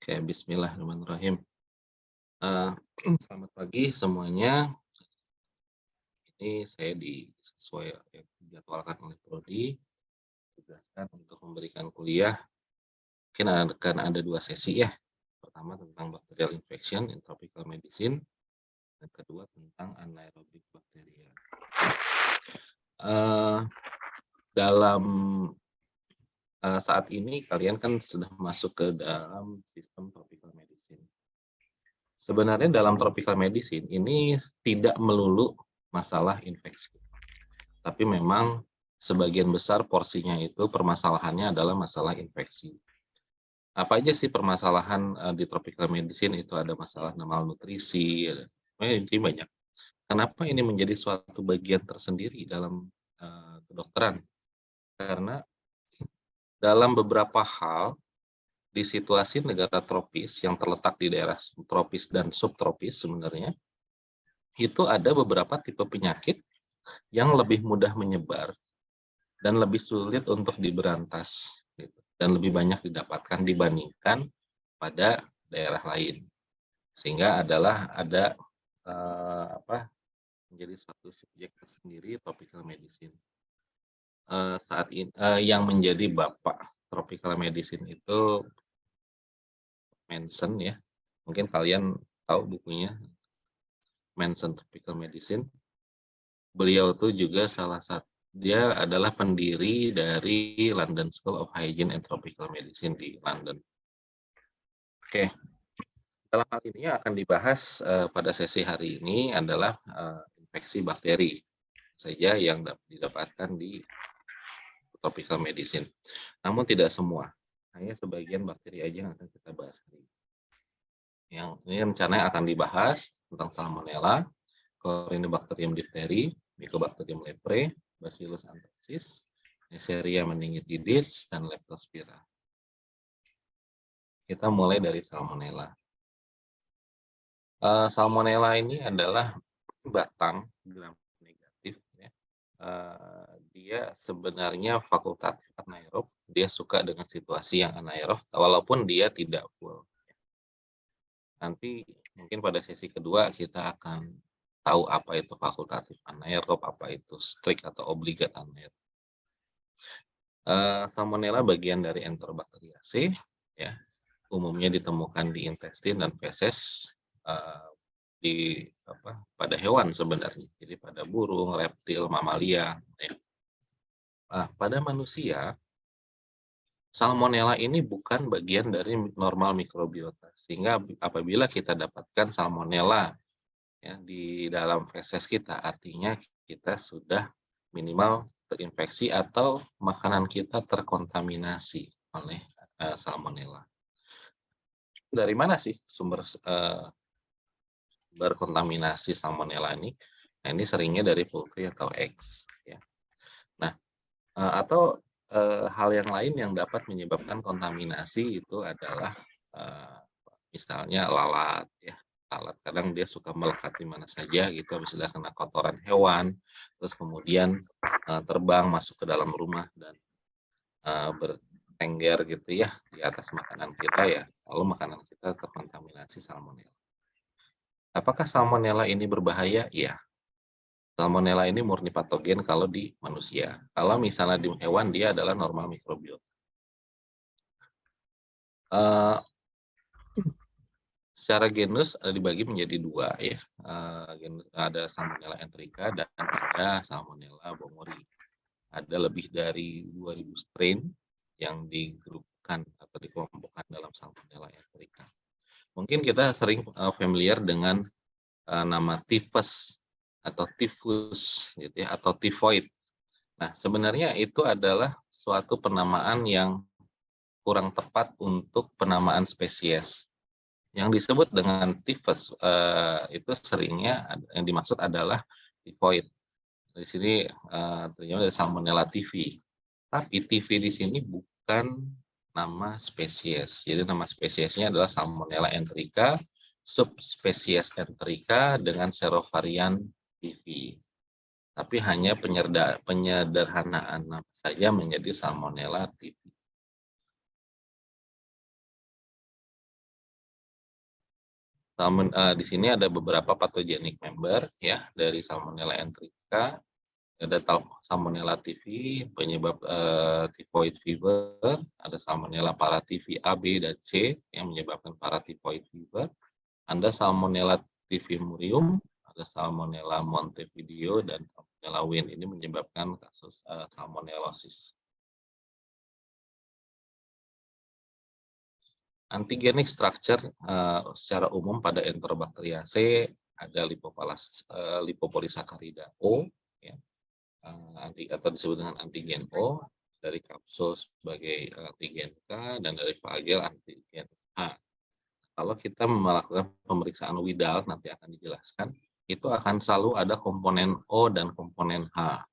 Oke, bismillahirrahmanirrahim. Eee, Selamat pagi semuanya. Ini saya sesuai yang dijadwalkan oleh prodi, tugaskan untuk memberikan kuliah. Mungkin akan ada 2 sesi ya. Pertama tentang bacterial infection in tropical medicine, dan kedua tentang anaerobic bacteria. Eee, dalam, saat ini kalian kan sudah masuk ke dalam sistem tropical medicine. Sebenarnya dalam tropical medicine ini tidak melulu masalah infeksi. Tapi memang sebagian besar porsinya itu permasalahannya adalah masalah infeksi. Apa aja sih permasalahan, di tropical medicine itu ada masalah malnutrisi, intinya banyak. Kenapa ini menjadi suatu bagian tersendiri dalam, kedokteran? Karena dalam beberapa hal, di situasi negara tropis yang terletak di daerah tropis dan subtropis sebenarnya, itu ada beberapa tipe penyakit yang lebih mudah menyebar dan lebih sulit untuk diberantas gitu, dan lebih banyak didapatkan dibandingkan pada daerah lain. Sehingga ada, menjadi suatu subjek tersendiri tropical medicine. Yang menjadi bapak tropical medicine itu Manson ya, mungkin kalian tahu bukunya, Manson Tropical Medicine. Beliau tuh juga dia adalah pendiri dari London School of Hygiene and Tropical Medicine di London. Oke, dalam hal ini yang akan dibahas, pada sesi hari ini adalah, infeksi bakteri saja yang didapatkan di tropical medicine. Namun tidak semua, hanya sebagian bakteri aja yang akan kita bahas hari ini. Yang ini rencananya akan dibahas tentang Salmonella, Corynebacterium diphtheria, Mycobacterium leprae, Bacillus anthracis, Neisseria meningitidis, dan Leptospira. Kita mulai dari Salmonella. Salmonella ini adalah batang gram negatif ya. Dia sebenarnya fakultatif anaerob, dia suka dengan situasi yang anaerob walaupun dia tidak full. Nanti mungkin pada sesi kedua kita akan tahu apa itu fakultatif anaerob, apa itu strict atau obligat anaerob. Salmonella bagian dari Enterobacteriaceae ya. Umumnya ditemukan di intestin dan feses, pada hewan sebenarnya, jadi pada burung, reptil, mamalia, ya. Pada manusia, Salmonella ini bukan bagian dari normal mikrobiota, sehingga apabila kita dapatkan Salmonella ya di dalam feses kita, artinya kita sudah minimal terinfeksi atau makanan kita terkontaminasi oleh, Salmonella. Dari mana sih sumber berkontaminasi Salmonella ini? Nah, ini seringnya dari poultry atau eggs ya. Nah, atau, hal yang lain yang dapat menyebabkan kontaminasi itu adalah, misalnya lalat ya. Lalat kadang dia suka melekat di mana saja gitu, habis udah kena kotoran hewan, terus kemudian, terbang masuk ke dalam rumah dan, bertengger gitu ya di atas makanan kita ya, lalu makanan kita terkontaminasi Salmonella. Apakah Salmonella ini berbahaya? Iya, Salmonella ini murni patogen kalau di manusia. Kalau misalnya di hewan dia adalah normal mikrobiota. Eee, Secara genus, dibagi menjadi 2 ya, ada Salmonella enterica dan ada Salmonella bombori. Ada lebih dari 2.000 strain yang digrupkan atau dikelompokkan dalam Salmonella enterica. Mungkin kita sering, familiar dengan, nama Typhus atau Typhus gitu ya, atau Typhoid. Nah, sebenarnya itu adalah suatu penamaan yang kurang tepat untuk penamaan spesies. Yang disebut dengan Typhus, itu seringnya yang dimaksud adalah Typhoid. Di sini, terjemah dari Salmonella typhi. Tapi typhi di sini bukan nama spesies. Jadi nama spesiesnya adalah Salmonella enterica, subspesies enterica dengan serovarian typhi. Tapi hanya penyederhanaan nama saja menjadi Salmonella typhi. Di sini ada beberapa pathogenic member ya dari Salmonella enterica, ada Salmonella typhi penyebab typhoid fever, ada Salmonella paratyphi A, B, dan C yang menyebabkan paratyphoid fever, ada Salmonella typhimurium, ada Salmonella montevideo, dan Salmonella Wien ini menyebabkan kasus salmonellosis. Antigenic structure secara umum pada Enterobacteriaceae ada lipopolisaccarida O, ya, atau disebut dengan antigen O, dari kapsul sebagai antigen K, dan dari flagel antigen H. Kalau kita melakukan pemeriksaan Widal, nanti akan dijelaskan, itu akan selalu ada komponen O dan komponen H.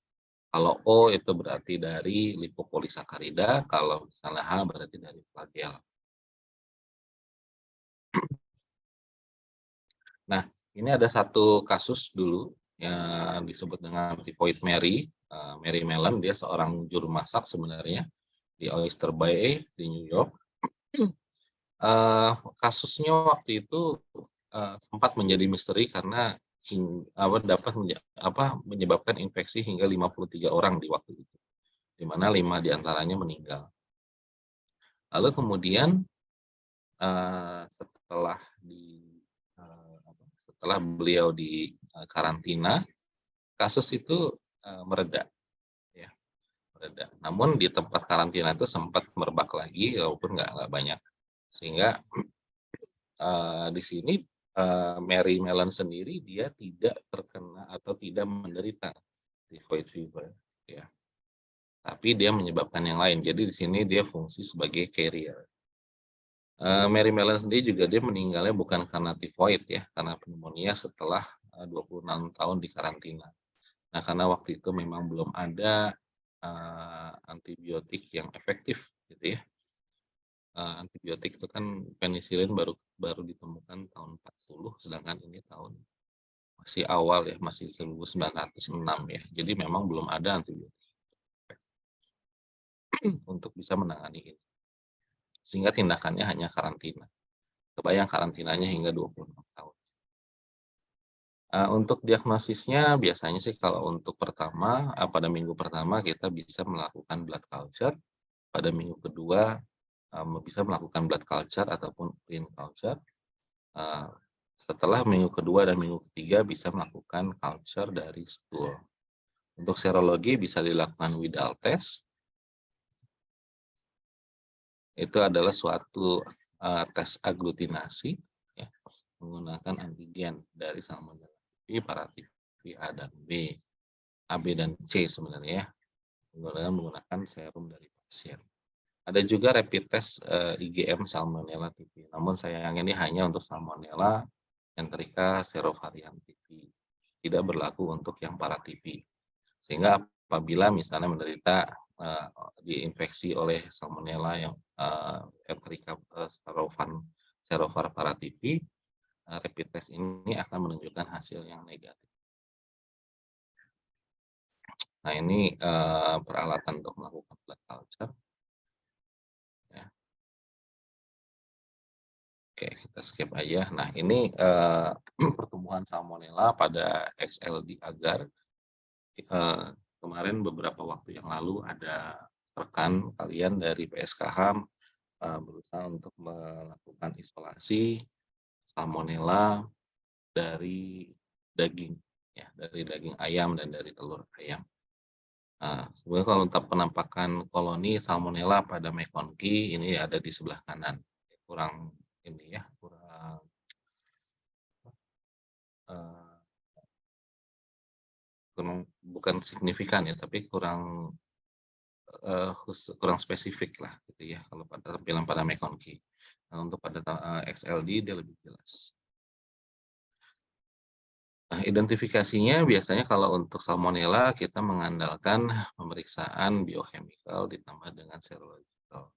Kalau O itu berarti dari lipopolisaccarida, kalau misalnya H berarti dari flagel. Nah, ini ada satu kasus dulu yang disebut dengan typhoid Mary, Mary Mellon. Dia seorang juru masak sebenarnya di Oyster Bay di New York. Kasusnya waktu itu sempat menjadi misteri karena dapat menyebabkan infeksi hingga 53 orang di waktu itu, di mana 5 diantaranya meninggal. Lalu kemudian setelah beliau di karantina, kasus itu mereda, ya, mereda. Namun di tempat karantina itu sempat merebak lagi, walaupun nggak banyak, sehingga di sini Mary Mellon sendiri dia tidak terkena atau tidak menderita typhoid fever, ya, tapi dia menyebabkan yang lain. Jadi di sini dia fungsi sebagai carrier. Mary Mellon sendiri juga dia meninggalnya bukan karena typhoid, ya, karena pneumonia setelah 26 tahun di karantina. Nah, karena waktu itu memang belum ada antibiotik yang efektif, gitu ya. Antibiotik itu kan penisilin baru ditemukan tahun 40, sedangkan ini tahun masih awal, ya, masih 1906, ya. Jadi memang belum ada antibiotik untuk bisa menangani ini. Sehingga tindakannya hanya karantina. Kebayang karantinanya hingga 26 tahun. Untuk diagnosisnya biasanya sih kalau untuk pada minggu pertama kita bisa melakukan blood culture, pada minggu kedua bisa melakukan blood culture ataupun urine culture. Setelah minggu kedua dan minggu ketiga bisa melakukan culture dari stool. Untuk serologi bisa dilakukan Widal test. Itu adalah suatu tes aglutinasi, ya, menggunakan antigen dari Salmonella typhi, paratyphi A dan B, A, B, dan C sebenarnya, menggunakan serum dari pasien. Ada juga rapid test IgM Salmonella typhi, namun sayangnya ini hanya untuk Salmonella enterica serovarian typhi, tidak berlaku untuk yang paratyphi. Sehingga apabila misalnya menderita diinfeksi oleh Salmonella yang enterica serovar paratyphi, rapid test ini akan menunjukkan hasil yang negatif. Nah, ini peralatan untuk melakukan blood culture. Ya. Oke, kita skip aja. Nah, ini pertumbuhan Salmonella pada XLD agar. Kemarin beberapa waktu yang lalu ada rekan kalian dari PSKH berusaha untuk melakukan isolasi Salmonella dari daging, ya, dari daging ayam dan dari telur ayam. Sebenarnya kalau untuk penampakan koloni Salmonella pada McConkey ini ada di sebelah kanan, kurang ini ya, kurang bukan signifikan ya, tapi kurang spesifik lah, gitu ya, kalau pada tampilan pada McConkey. Nah, untuk pada XLD dia lebih jelas. Nah, identifikasinya biasanya kalau untuk Salmonella kita mengandalkan pemeriksaan biochemical ditambah dengan serological.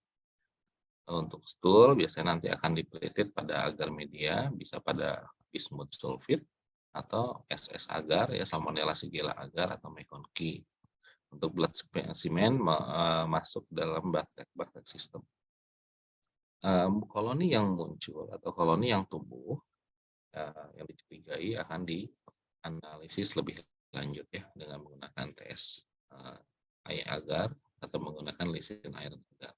Untuk stool biasanya nanti akan dipelitit pada agar media, bisa pada bismuth sulfite atau SS agar, ya, Salmonella shigella agar atau McConkey. Untuk blood specimen masuk dalam baktek sistem. Koloni yang muncul atau koloni yang tumbuh yang dicurigai akan dianalisis lebih lanjut ya dengan menggunakan tes air agar atau menggunakan lisin air agar.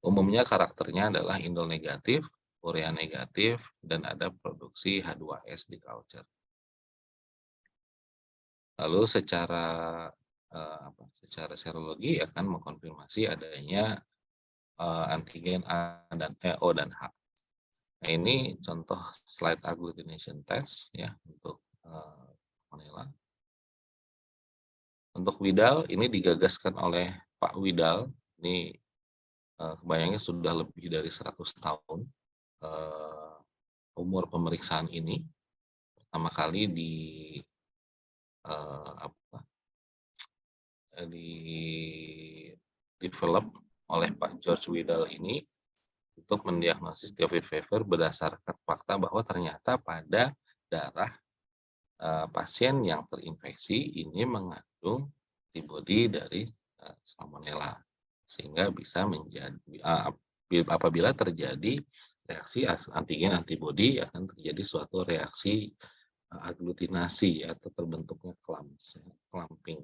Umumnya karakternya adalah indol negatif, urea negatif, dan ada produksi H2S di culture. Lalu secara serologi akan mengkonfirmasi adanya antigen A dan O dan H. Nah, ini contoh slide agglutination test ya untuk Salmonella. Untuk Widal ini digagaskan oleh Pak Widal. Ini kebayangnya sudah lebih dari 100 tahun umur pemeriksaan ini. Pertama kali di develop oleh Pak George Widal ini untuk mendiagnosis typhoid fever berdasarkan fakta bahwa ternyata pada darah pasien yang terinfeksi ini mengandung antibodi dari Salmonella, sehingga bisa menjadi apabila terjadi reaksi antigen antibodi akan terjadi suatu reaksi agglutinasi atau terbentuknya clumping.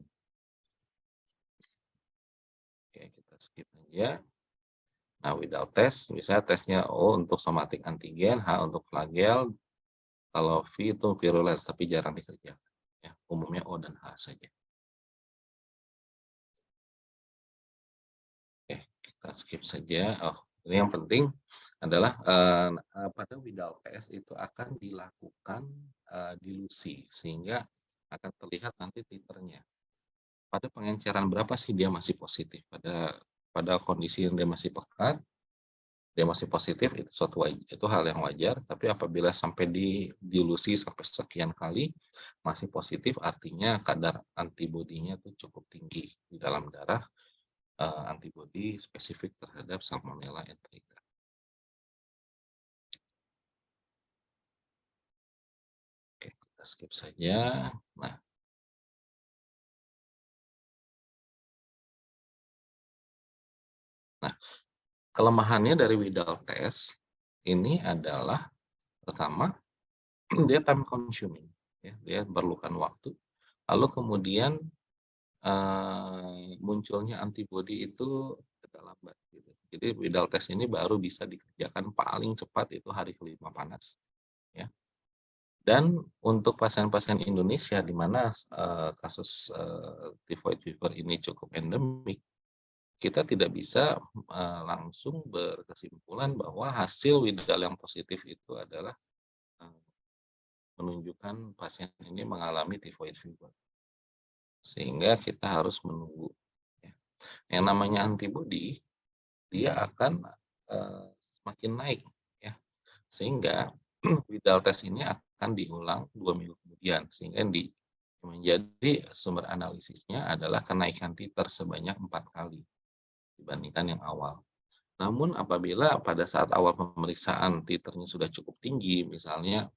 Oke, kita skip aja. Nah, Widal test, misalnya tesnya O untuk somatic antigen, H untuk flagel, kalau V itu virulence, tapi jarang dikerjakan. Ya, umumnya O dan H saja. Oke, kita skip saja. Oh, ini yang penting adalah pada Widal test itu akan dilakukan dilusi, sehingga akan terlihat nanti titernya. Pada pengenceran berapa sih dia masih positif? Pada kondisi yang dia masih pekat, dia masih positif, itu hal yang wajar. Tapi apabila sampai dilusi sampai sekian kali masih positif, artinya kadar antibodinya itu cukup tinggi di dalam darah, antibodi spesifik terhadap Salmonella enterica. Oke, kita skip saja. Nah, kelemahannya dari Widal test ini adalah pertama dia time consuming, ya, dia memerlukan waktu. Lalu kemudian munculnya antibodi itu agak lambat gitu. Jadi Widal test ini baru bisa dikerjakan paling cepat itu hari kelima panas, ya. Dan untuk pasien-pasien Indonesia di mana kasus typhoid fever ini cukup endemik, kita tidak bisa langsung berkesimpulan bahwa hasil Widal yang positif itu adalah menunjukkan pasien ini mengalami typhoid fever. Sehingga kita harus menunggu. Yang namanya antibodi, dia akan semakin naik. Ya. Sehingga Widal test ini akan diulang 2 minggu kemudian. Sehingga menjadi sumber analisisnya adalah kenaikan titer sebanyak 4 kali dibandingkan yang awal. Namun apabila pada saat awal pemeriksaan titernya sudah cukup tinggi, misalnya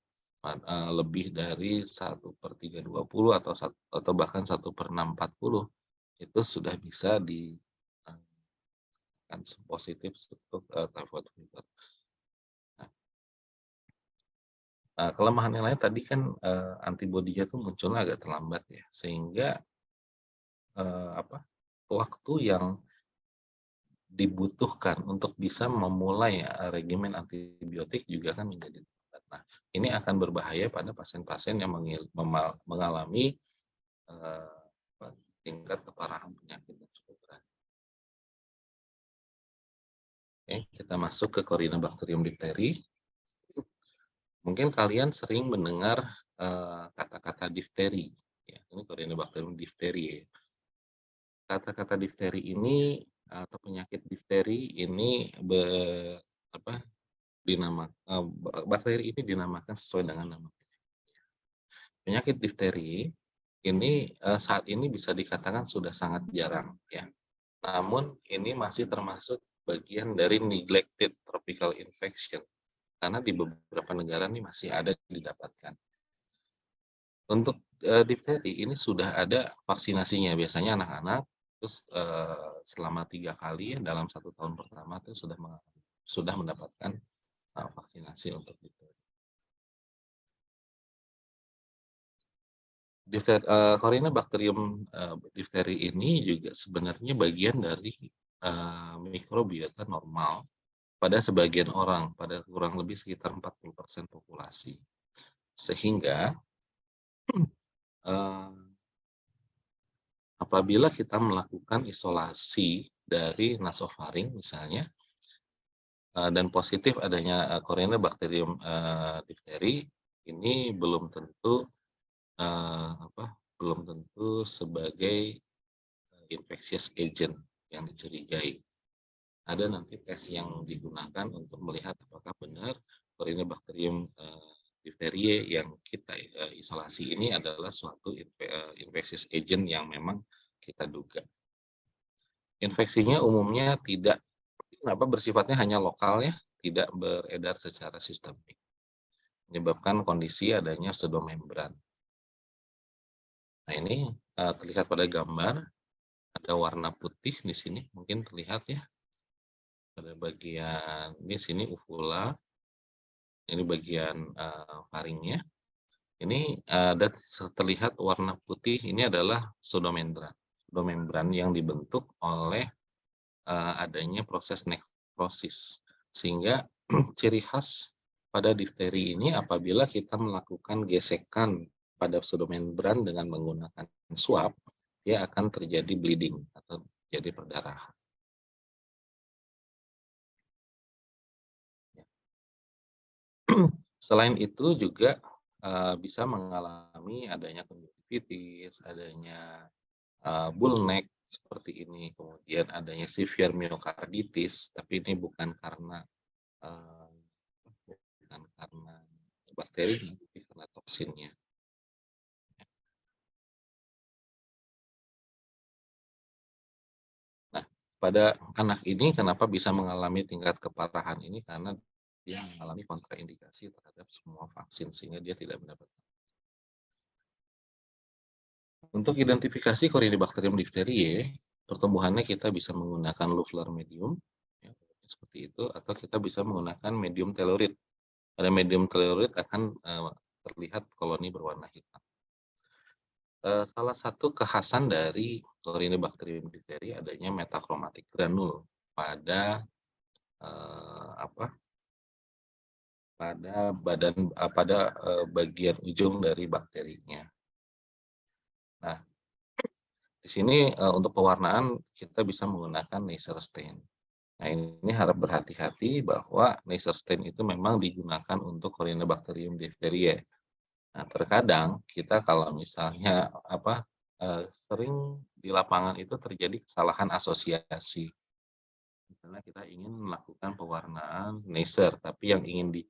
lebih dari 1/320 atau bahkan 1/640, itu sudah bisa positif untuk typhoid fever. Nah, kelemahan yang lain tadi kan antibodinya tuh munculnya agak terlambat ya, sehingga waktu yang dibutuhkan untuk bisa memulai regimen antibiotik juga kan menjadi terlambat. Nah, ini akan berbahaya pada pasien-pasien yang mengalami tingkat keparahan penyakit yang cukup berat. Oke, kita masuk ke Corynebacterium diphtheria. Mungkin kalian sering mendengar kata-kata difteri. Ya, ini Corynebacterium diphtheria. Kata-kata difteri ini atau penyakit difteri ini bakteri ini dinamakan sesuai dengan nama. Penyakit difteri ini saat ini bisa dikatakan sudah sangat jarang ya. Namun ini masih termasuk bagian dari neglected tropical infection karena di beberapa negara ini masih ada didapatkan. Untuk difteri ini sudah ada vaksinasinya, biasanya anak-anak terus selama 3 kali dalam 1 tahun pertama itu sudah mendapatkan vaksinasi untuk difteri. Corynebacterium diphtheria ini juga sebenarnya bagian dari mikrobiota normal pada sebagian orang, pada kurang lebih sekitar 40% populasi. Sehingga apabila kita melakukan isolasi dari nasofaring misalnya, dan positif adanya Corynebacterium diphtheria, ini belum tentu sebagai infectious agent yang dicurigai. Ada nanti tes yang digunakan untuk melihat apakah benar Corynebacterium diphtheria yang kita isolasi ini adalah suatu infectious agent yang memang kita duga. Infeksinya umumnya tidak bersifatnya hanya lokal ya, tidak beredar secara sistemik. Menyebabkan kondisi adanya pseudomembran. Nah, ini terlihat pada gambar, ada warna putih di sini, mungkin terlihat ya. Pada bagian di sini uvula, ini bagian faringnya. Ini ada terlihat warna putih, ini adalah pseudomembran yang dibentuk oleh adanya proses nekrosis. Sehingga ciri khas pada difteri ini apabila kita melakukan gesekan pada pseudomembran dengan menggunakan swab, dia akan terjadi bleeding atau terjadi perdarahan. Selain itu juga bisa mengalami adanya konjungtivitis, adanya bullneck seperti ini, kemudian adanya severe myocarditis, tapi ini bukan karena bakteri, tapi karena toksinnya. Nah, pada anak ini kenapa bisa mengalami tingkat keparahan ini? Karena dia mengalami kontraindikasi terhadap semua vaksin, sehingga dia tidak mendapatkan. Untuk identifikasi Corynebacterium diphtheriae, pertumbuhannya kita bisa menggunakan Loeffler medium, ya, seperti itu, atau kita bisa menggunakan medium tellurid. Pada medium tellurid akan terlihat koloni berwarna hitam. Salah satu kekhasan dari Corynebacterium diphtheriae adanya metachromatic granul pada bagian ujung dari bakterinya. Nah, di sini untuk pewarnaan kita bisa menggunakan laser stain. Nah, ini harap berhati-hati bahwa laser stain itu memang digunakan untuk Corynebacterium diphtheriae. Nah, terkadang kita kalau misalnya sering di lapangan itu terjadi kesalahan asosiasi. Misalnya kita ingin melakukan pewarnaan laser, tapi yang ingin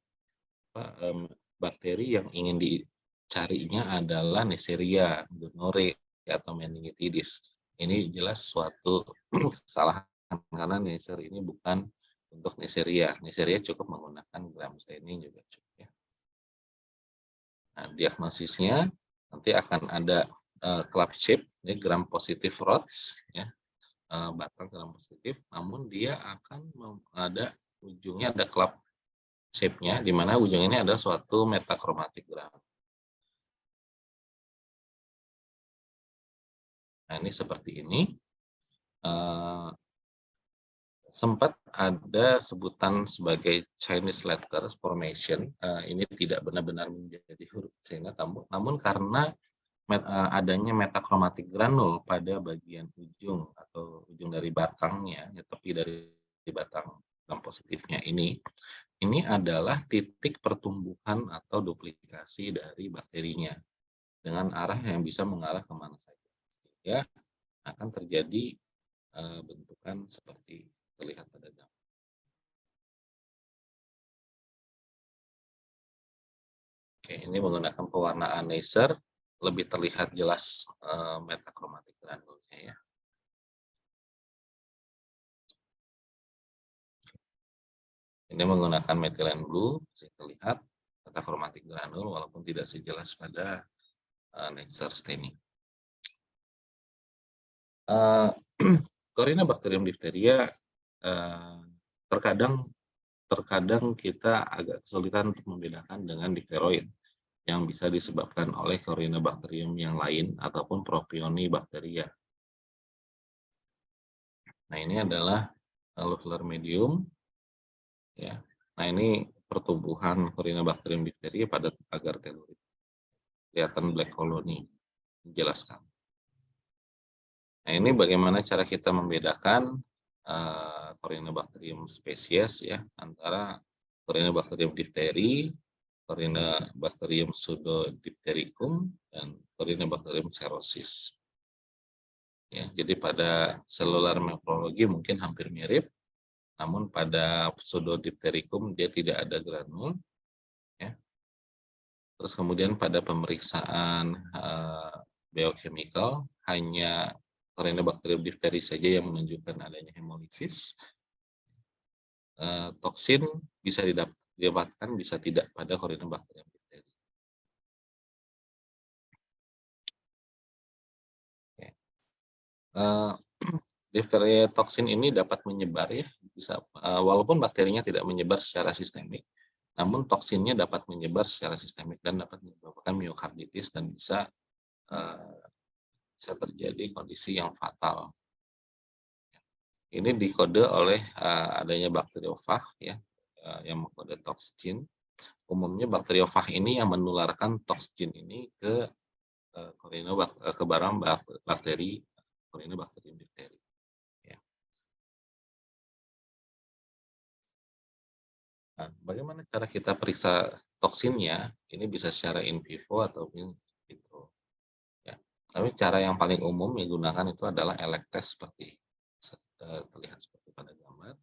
bakteri yang ingin dicarinya adalah Neisseria gonorrhoeae atau meningitidis. Ini jelas suatu kesalahan karena Neisser ini bukan untuk Neisseria. Neisseria cukup menggunakan gram staining juga cukup ya. Nah, diagnosisnya nanti akan ada club shape, ini gram positif rods ya. Batang gram positif, namun dia akan ada ujungnya ada club shape-nya, di mana ujung ini ada suatu metachromatic gram. Nah, ini seperti ini. Sempat ada sebutan sebagai Chinese letters formation. Ini tidak benar-benar menjadi huruf China, namun karena adanya metachromatic granul pada bagian ujung atau ujung dari batangnya, ya, tepi dari batang gram positifnya ini adalah titik pertumbuhan atau duplikasi dari bakterinya dengan arah yang bisa mengarah kemana saja. Ya, akan terjadi bentukan seperti terlihat pada gambar. Oke, ini menggunakan pewarnaan laser lebih terlihat jelas metachromatic granulnya ya. Ini menggunakan methylene blue, bisa terlihat metachromatic granul walaupun tidak sejelas pada laser staining. Corynebacterium diphtheria terkadang kita agak kesulitan untuk membedakan dengan diphtheroid. yang bisa disebabkan oleh Corynebacterium yang lain ataupun Propionibacteria. Nah, ini adalah loeffler medium, ya. Nah, ini pertumbuhan Corynebacterium diphtheria pada agar telorit. Kelihatan black colony, dijelaskan. Nah, ini bagaimana cara kita membedakan Corynebacterium spesies ya antara Corynebacterium diphtheri, Corynebacterium pseudodiphtericum, dan Corynebacterium cerosis. Ya, jadi pada selular morfologi mungkin hampir mirip, namun pada Pseudodiphtericum dia tidak ada granul. Ya. Terus kemudian pada pemeriksaan biochemical hanya Corynebacterium diphtheri saja yang menunjukkan adanya hemolisis. Toksin bisa didapatkan, bisa tidak pada Corynebacterium diphtheri. Diphtheria toksin ini dapat menyebar ya, bisa walaupun bakterinya tidak menyebar secara sistemik, namun toksinnya dapat menyebar secara sistemik dan dapat menyebabkan miokarditis dan bisa terjadi kondisi yang fatal. Ini dikode oleh adanya bakteriofag ya, yang mengkode toxin. Umumnya bakteriofag ini yang menularkan toxin ini ke barang bakteri Corynebacterium diphtheri. Ya. Nah, bagaimana cara kita periksa toksinnya? Ini bisa secara in vivo ataupun in vitro. Ya. Tapi cara yang paling umum yang digunakan itu adalah elek test seperti terlihat seperti pada gambar.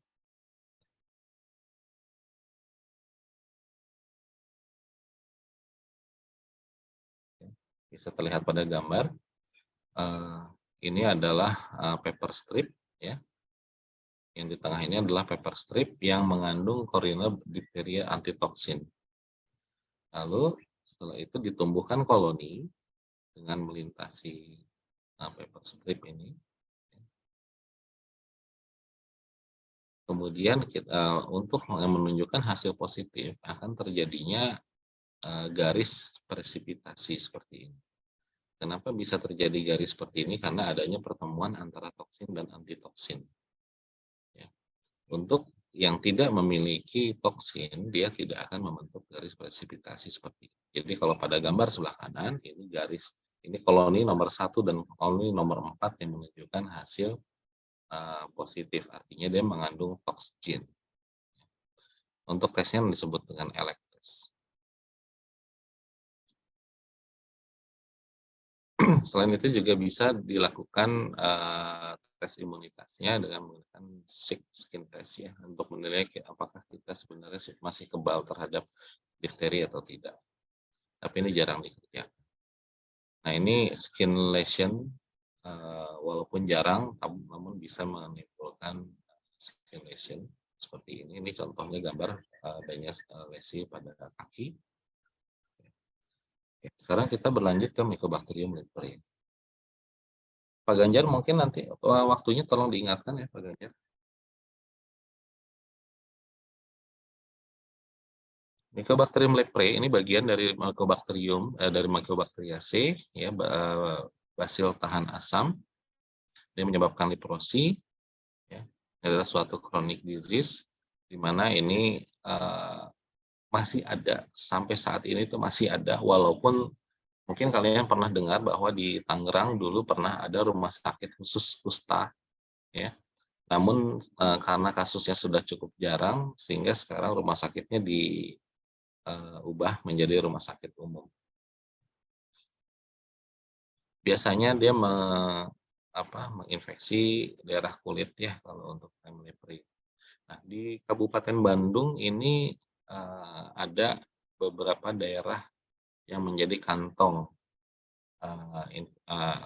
Bisa terlihat pada gambar. Ini adalah paper strip ya. Yang di tengah ini adalah paper strip yang mengandung Corynebacteria antitoksin. Lalu setelah itu ditumbuhkan koloni dengan melintasi paper strip ini. Kemudian kita untuk menunjukkan hasil positif akan terjadinya garis presipitasi seperti ini. Kenapa bisa terjadi garis seperti ini? Karena adanya pertemuan antara toksin dan antitoksin. Ya. Untuk yang tidak memiliki toksin, dia tidak akan membentuk garis presipitasi seperti ini. Jadi kalau pada gambar sebelah kanan, ini garis, ini koloni nomor 1 dan koloni nomor 4 yang menunjukkan hasil positif, artinya dia mengandung toksin. Untuk tesnya disebut dengan elek test. Selain itu juga bisa dilakukan tes imunitasnya dengan menggunakan skin test ya, untuk menilai apakah kita sebenarnya masih kebal terhadap difteri atau tidak. Tapi ini jarang dikerjakan. Nah, ini skin lesion walaupun jarang, namun bisa menimbulkan skin lesion seperti ini. Ini contohnya gambar adanya lesi pada kaki. Sekarang kita berlanjut ke Mycobacterium leprae. Pak Ganjar mungkin nanti waktunya tolong diingatkan ya Pak Ganjar. Mycobacterium leprae ini bagian dari Mycobacterium dari Mycobacteriaceae ya, basil tahan asam. Dia menyebabkan leprosi ya. Ini adalah suatu chronic disease di mana ini masih ada sampai saat ini itu masih ada, walaupun mungkin kalian pernah dengar bahwa di Tangerang dulu pernah ada rumah sakit khusus kusta ya. Namun karena kasusnya sudah cukup jarang sehingga sekarang rumah sakitnya diubah menjadi rumah sakit umum. Biasanya dia menginfeksi daerah kulit ya kalau untuk leprae. Nah, di Kabupaten Bandung ini ada beberapa daerah yang menjadi kantong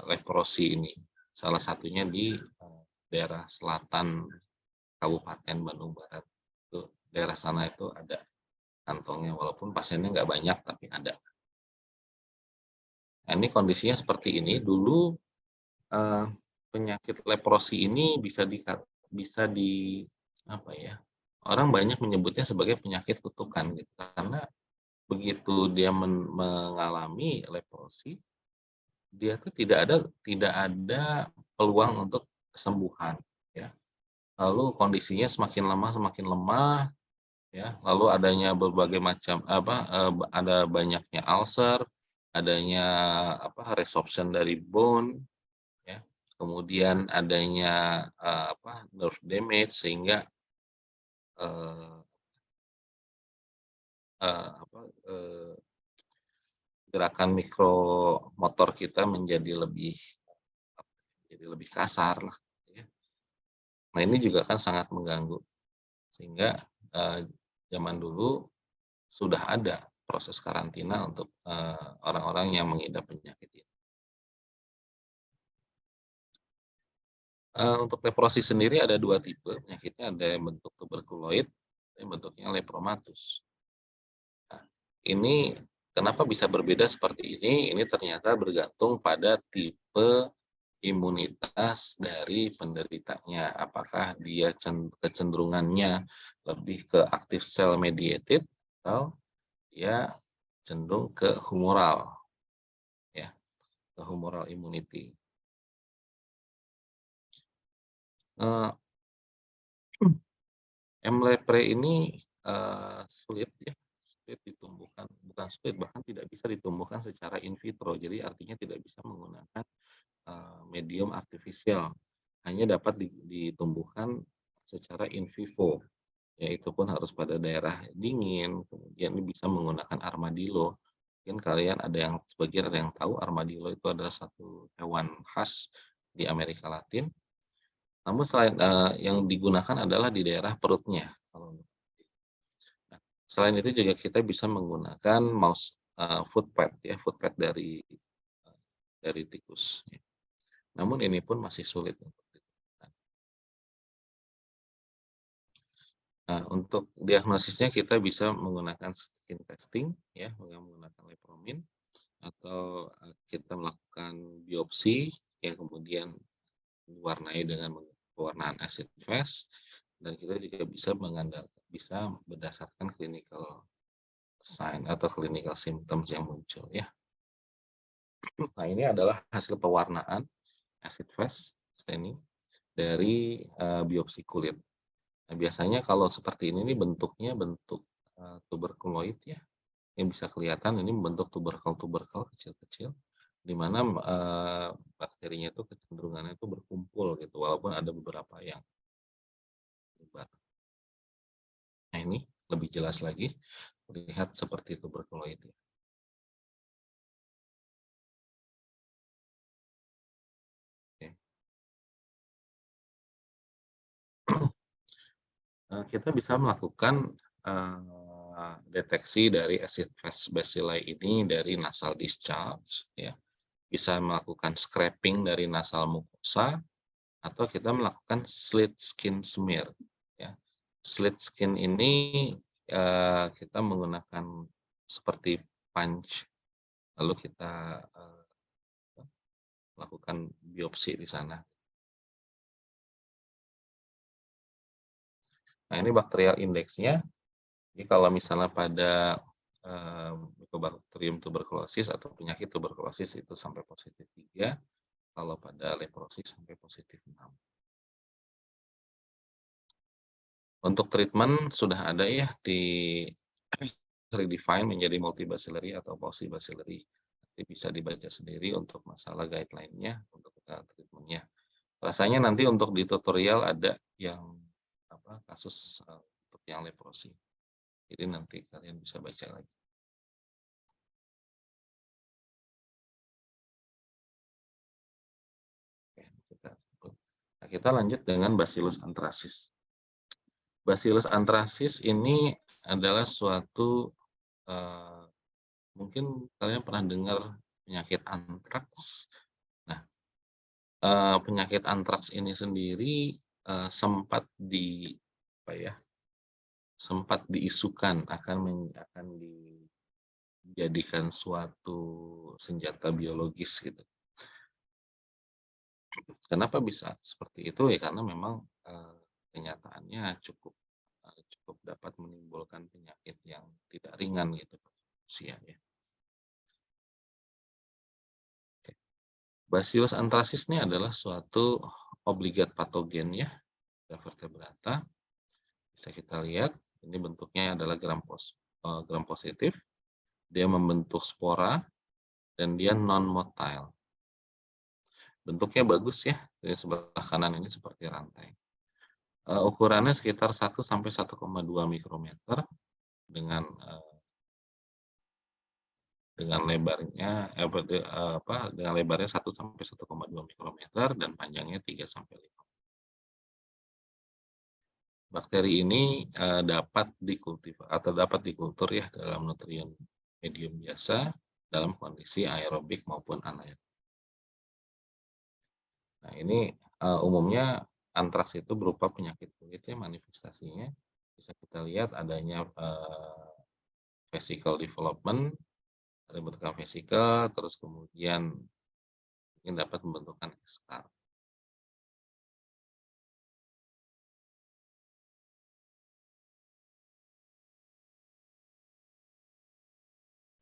leprosi ini. Salah satunya di daerah selatan Kabupaten Bandung Barat. Itu daerah sana itu ada kantongnya, walaupun pasiennya nggak banyak tapi ada. Nah, ini kondisinya seperti ini. Dulu penyakit leprosi ini bisa di apa ya? Orang banyak menyebutnya sebagai penyakit kutukan gitu, karena begitu dia mengalami leprosi, dia tuh tidak ada peluang untuk kesembuhan, ya. Lalu kondisinya semakin lemah, ya. Lalu adanya berbagai macam ada banyaknya ulcer, adanya resorption dari bone, ya. Kemudian adanya nerve damage sehingga eee eee, apa, eee, gerakan mikromotor kita menjadi lebih kasar lah, ya. Nah, ini juga kan sangat mengganggu, sehingga, eee, zaman dulu sudah ada proses karantina untuk, orang-orang yang mengidap penyakit ini. Untuk leprosi sendiri ada 2 tipe penyakitnya, ada yang bentuk tuberkuloid, ada yang bentuknya lepromatus. Nah, ini kenapa bisa berbeda seperti ini? Ini ternyata bergantung pada tipe imunitas dari penderitanya. Apakah dia kecenderungannya lebih ke active cell mediated atau dia cenderung ke humoral, ya, ke humoral immunity. Eee, M. leprae ini, sulit ya, sulit ditumbuhkan, bukan sulit, bahkan tidak bisa ditumbuhkan secara in vitro. Jadi artinya tidak bisa menggunakan, medium artifisial, hanya dapat ditumbuhkan secara in vivo, ya itu pun harus pada daerah dingin, kemudian ini bisa menggunakan armadillo. Mungkin kalian sebagian ada yang tahu armadillo itu adalah satu hewan khas di Amerika Latin. Namun yang digunakan adalah di daerah perutnya. Nah, selain itu juga kita bisa menggunakan foot pad ya, foot pad dari tikus ya. Namun ini pun masih sulit untuk ditemukan. Nah, untuk diagnosisnya kita bisa menggunakan skin testing ya, menggunakan lepromin atau, kita melakukan biopsi yang kemudian diwarnai dengan pewarnaan acid fast, dan kita juga bisa berdasarkan clinical sign atau clinical symptoms yang muncul ya. Nah, ini adalah hasil pewarnaan acid fast staining dari, biopsi kulit. Nah, biasanya kalau seperti ini nih bentuknya bentuk, tuberkuloid ya, yang bisa kelihatan ini membentuk tuberkel-tuberkel kecil-kecil, di mana, bakterinya itu kecenderungannya itu berkumpul gitu, walaupun ada beberapa yang menyebar. Nah, ini lebih jelas lagi, terlihat seperti tuberkuloid ya. Oke. Kita bisa melakukan, deteksi dari acid fast bacilli ini dari nasal discharge ya, bisa melakukan scraping dari nasal mucosa, atau kita melakukan slit skin smear ya. Slit skin ini, kita menggunakan seperti punch, lalu kita, lakukan biopsi di sana. Nah, ini bakterial indeksnya. Jadi kalau misalnya pada, Mycobacterium tuberculosis atau penyakit tuberkulosis itu sampai positif 3, kalau pada leprosis sampai positif 6. Untuk treatment sudah ada ya redefine menjadi multibacillary atau paucibacillary. Nanti bisa dibaca sendiri untuk masalah guideline-nya untuk, treatment-nya. Rasanya nanti untuk di tutorial ada yang kasus, untuk yang leprosi. Jadi nanti kalian bisa baca lagi. Oke, kita lanjut dengan Bacillus anthracis. Bacillus anthracis ini adalah suatu, mungkin kalian pernah dengar penyakit antraks. Nah, penyakit antraks ini sendiri, sempat diisukan akan dijadikan suatu senjata biologis gitu. Kenapa bisa seperti itu? Ya karena memang, kenyataannya cukup dapat menimbulkan penyakit yang tidak ringan gitu. manusia ya. Bacillus anthracis ini adalah suatu obligat patogen ya, vertebrata. Bisa kita lihat, ini bentuknya adalah gram positif. Dia membentuk spora dan dia non-motile. Bentuknya bagus ya, di sebelah kanan ini seperti rantai. Ukurannya sekitar 1 sampai 1,2 mikrometer dengan lebarnya dengan lebarnya 1 sampai 1,2 mikrometer dan panjangnya 3 sampai 5. Bakteri ini dapat dikultur ya dalam nutrien medium biasa dalam kondisi aerobik maupun anaerobik. Nah, ini umumnya antraks itu berupa penyakit kulit ya, manifestasinya bisa kita lihat adanya vesicle development, ada bentukan vesicle, terus kemudian mungkin dapat membentukkan scar.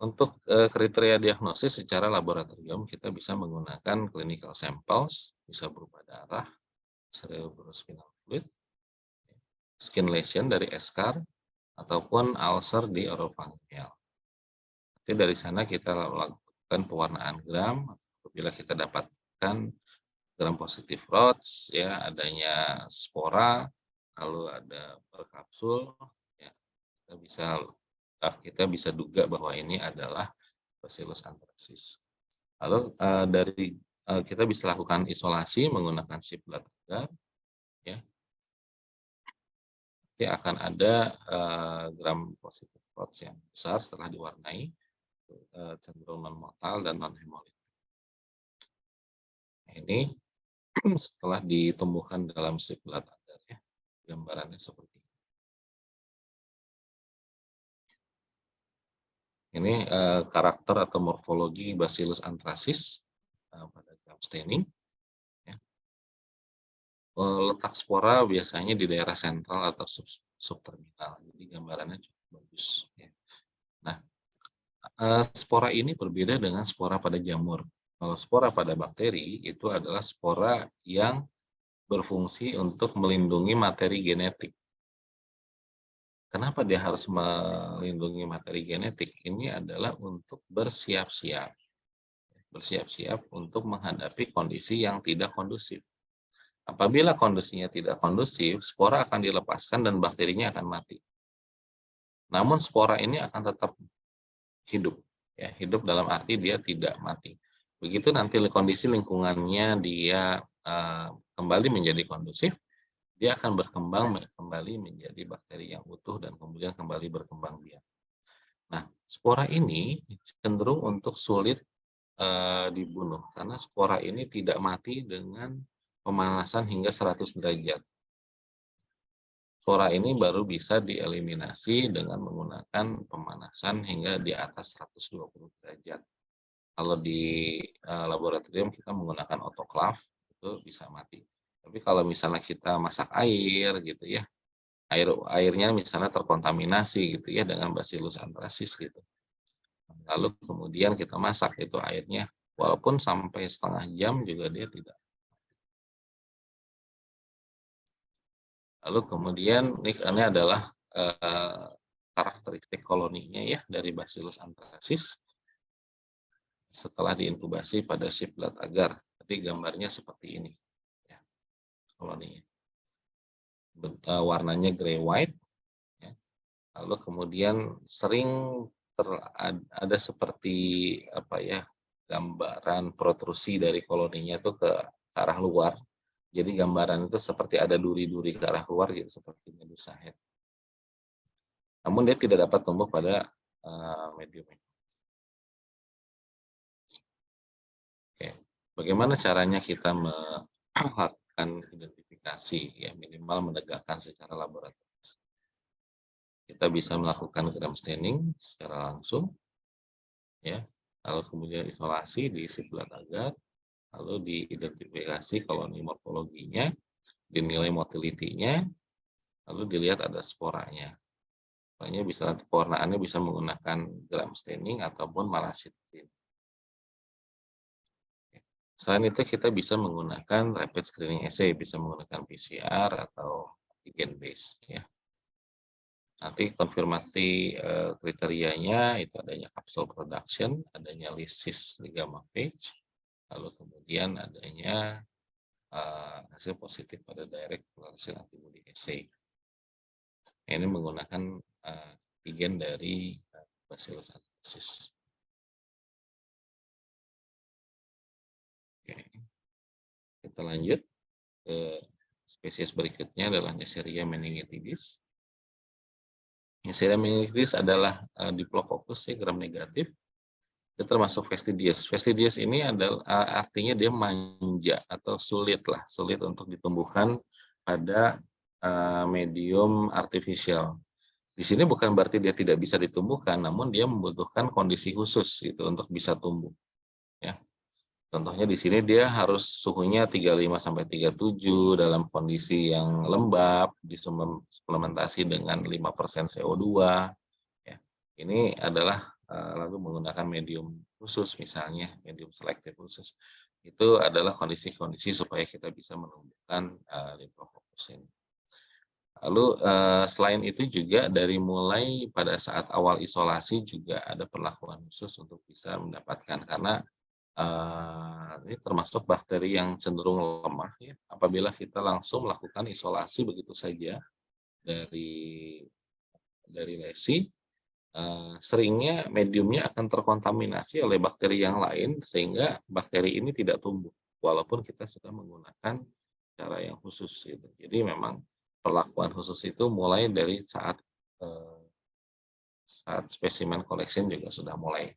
Untuk kriteria diagnosis secara laboratorium kita bisa menggunakan clinical samples, bisa berupa darah, cerebrospinal fluid, skin lesion dari eschar, ataupun ulcer di orofaringeal. Jadi dari sana kita lakukan pewarnaan gram. Apabila kita dapatkan gram positif Rods, ya adanya spora, lalu ada berkapsul, ya, kita bisa duga bahwa ini adalah Bacillus anthracis. Lalu kita bisa lakukan isolasi menggunakan sip blood agar, ya. Nanti akan ada gram positif Rods yang besar setelah diwarnai, cenderung non-motile dan non-hemolytic. Ini setelah ditumbuhkan dalam sip blood agar, ya, gambarannya seperti ini. Ini karakter atau morfologi Bacillus anthracis pada gram staining. Ya. Letak spora biasanya di daerah sentral atau subterminal. Jadi gambarannya cukup bagus. Ya. Nah, spora ini berbeda dengan spora pada jamur. Kalau spora pada bakteri itu adalah spora yang berfungsi untuk melindungi materi genetik. Kenapa dia harus melindungi materi genetik? Ini adalah untuk bersiap-siap untuk menghadapi kondisi yang tidak kondusif. Apabila kondisinya tidak kondusif, spora akan dilepaskan dan bakterinya akan mati. Namun spora ini akan tetap hidup, ya, hidup dalam arti dia tidak mati. Begitu nanti kondisi lingkungannya dia kembali menjadi kondusif, dia akan berkembang kembali menjadi bakteri yang utuh dan kemudian kembali berkembang biak. Nah, spora ini cenderung untuk sulit dibunuh karena spora ini tidak mati dengan pemanasan hingga 100 derajat. Spora ini baru bisa dieliminasi dengan menggunakan pemanasan hingga di atas 120 derajat. Kalau di laboratorium kita menggunakan autoclave, itu bisa mati. Tapi kalau misalnya kita masak air gitu ya, airnya misalnya terkontaminasi gitu ya dengan Bacillus anthracis gitu. Lalu kemudian kita masak itu airnya, walaupun sampai setengah jam juga dia tidak. Lalu kemudian ini adalah karakteristik koloninya ya dari Bacillus anthracis setelah diinkubasi pada sip blood agar. Jadi gambarnya seperti ini. Ya, koloninya. Warnanya grey white. Ya. Lalu kemudian sering ada seperti apa ya, gambaran protrusi dari koloninya itu ke arah luar. Jadi gambaran itu seperti ada duri-duri ke arah luar gitu, seperti medusa head. Namun dia tidak dapat tumbuh pada medium. Oke. Bagaimana caranya kita melakukan identifikasi, ya minimal menegakkan secara laboratoris. Kita bisa melakukan gram staining secara langsung, ya. Lalu kemudian isolasi diisi blood agar, lalu diidentifikasi koloni morfologinya, dinilai motility-nya, lalu dilihat ada sporanya. Soalnya bisa nanti pewarnaannya bisa menggunakan gram staining ataupun malah sitrin. Selain itu kita bisa menggunakan rapid screening assay, bisa menggunakan PCR atau antigen base ya. Nanti konfirmasi kriterianya itu adanya capsule production, adanya lysis gamma phage, lalu kemudian adanya hasil positif pada direct fluorescence antibody assay. Ini menggunakan antigen dari Bacillus anthracis. Oke. Kita lanjut ke spesies berikutnya adalah Neisseria meningitidis. Neisseria meningitidis adalah Diplococcus ya, gram negatif. Itu termasuk fastidious. Fastidious ini adalah artinya dia manja atau sulit untuk ditumbuhkan pada medium artifisial. Di sini bukan berarti dia tidak bisa ditumbuhkan, namun dia membutuhkan kondisi khusus gitu untuk bisa tumbuh. Ya. Contohnya di sini dia harus suhunya 35 sampai 37 dalam kondisi yang lembab, disuplementasi dengan 5% CO2. Ya. Ini adalah lalu menggunakan medium khusus, misalnya medium selektif khusus. Itu adalah kondisi-kondisi supaya kita bisa menumbuhkan Lymphococcus ini. Lalu selain itu juga dari mulai pada saat awal isolasi juga ada perlakuan khusus untuk bisa mendapatkan, karena ini termasuk bakteri yang cenderung lemah ya. Apabila kita langsung melakukan isolasi begitu saja dari lesi, seringnya mediumnya akan terkontaminasi oleh bakteri yang lain sehingga bakteri ini tidak tumbuh walaupun kita sudah menggunakan cara yang khusus gitu. Jadi memang perlakuan khusus itu mulai dari saat spesimen collection juga sudah mulai.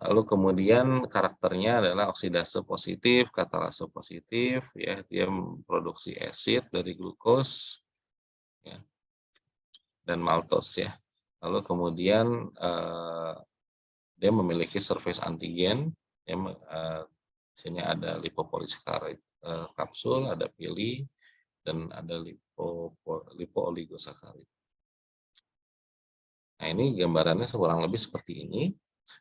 Lalu kemudian karakternya adalah oksidase positif, katalase positif, ya dia memproduksi asid dari glukos, ya, dan maltos ya. Lalu kemudian dia memiliki surface antigen, ya, sini ada lipopolisaccharid kapsul, ada pili, dan ada lipooligosacharid. Nah ini gambarannya kurang lebih seperti ini.